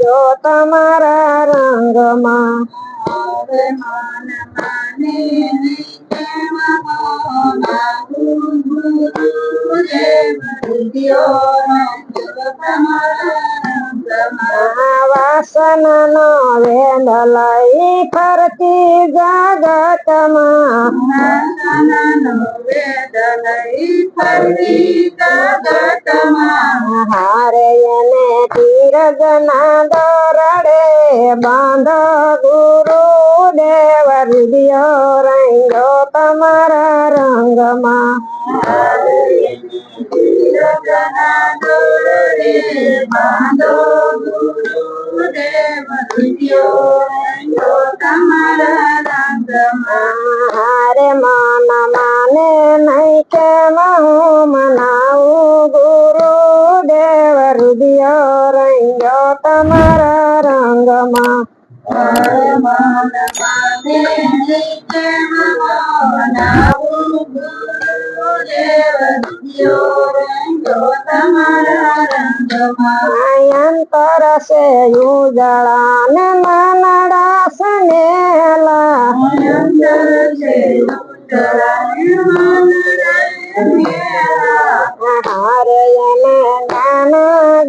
જો તમારા રંગમાં વાસનાનો વેદ લઈ ફરતી જગતમાં હારે એને ધીરજના દોરડે બાંધો ગુરુદેવ હૃદયો રંગો તમારા રંગમાં હારે મન માને નહીં કે હું મનાવું ગુરુદેવ હૃદયો રંગો તમારા રંગમાં અંતર સે ઉજળા ને મનડા સનેલા હારે એને જ્ઞાન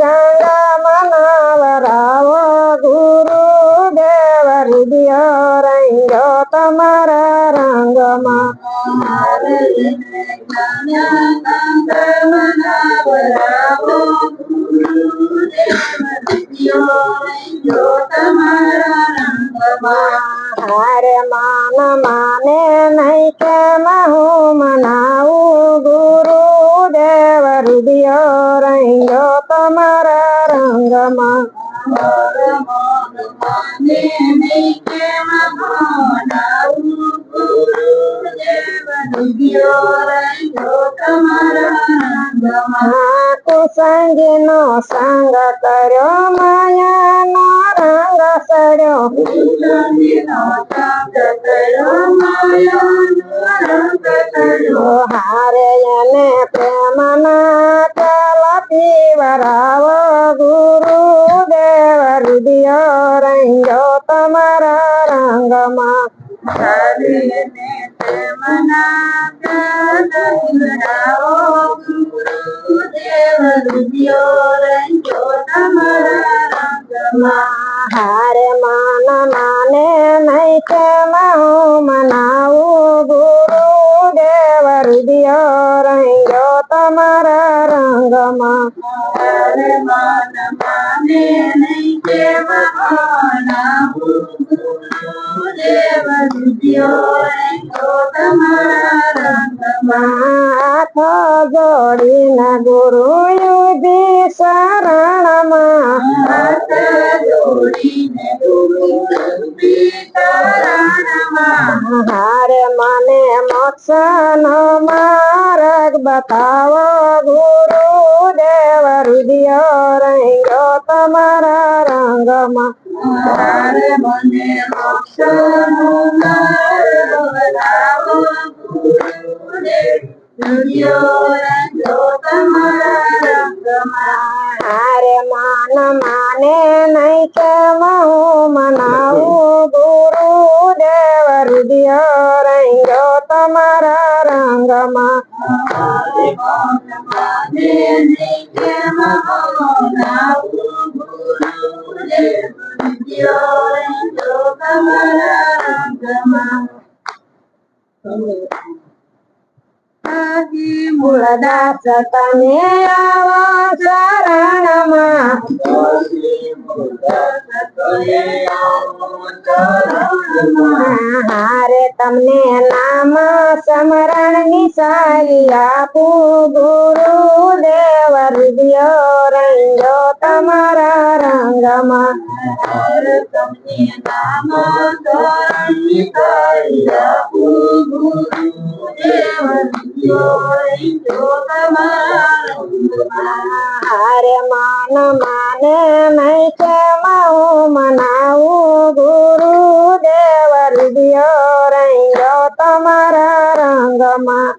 ગંગા મનાવરાવો ગુરુદેવ હૃદયો રંગો તમારા રંગમાં હારે માન માને નહીં કે હું મનાવું ગુરુદેવ હૃદયો રંગો તમારા રંગમાં કુસંગી નો સંગ કર્યો માયાનો રંગ સડ્યો હારે એને પ્રેમના કલા પીવરાવો ગુરુદેવ હૃદયો રંગો તમારા રંગમાં હારે મન માને નહીં કે હું મનાવું ગુરુદેવ હૃદયો રંગો તમારા રંગમાં હાથ જોડીને ગુરુ યુધી શરણમાં હારે મને મોક્ષ નો માર્ગ બતાવો ગુરુદેવ હૃદયો રંગો તમારા રંગમાં હારે માન માને નહીં કે હું મનાવું ગુરુદેવ હૃદયો રંગો તમારા રંગમાં મૂળદાસ તમે આવો શરણમાં હારે તમને નામ સ્મરણ ની સારી આપું ગુરુદેવ હૃદયો રંગો તમારા રંગમાં હારે મન માને નહીં કે હું મનાવું ગુરુદેવ હૃદયો રંગો તમારા રંગમાં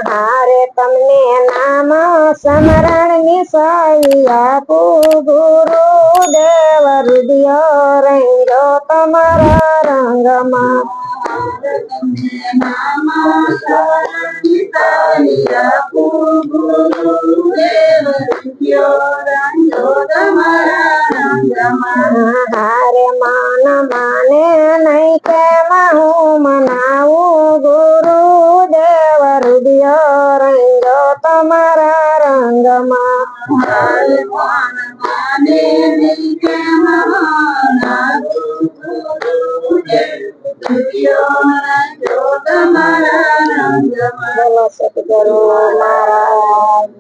હારે તમને નામ સ્મરણ ની સહી આપું ગુરુદેવ હૃદય રંગો તમારા રંગમાં હારે માન માને નહીં કેમ હું મનાવું ગુરુદેવ હૃદય રંગો તમારા રંગમાં બોલો સતગુરુ મહારાજ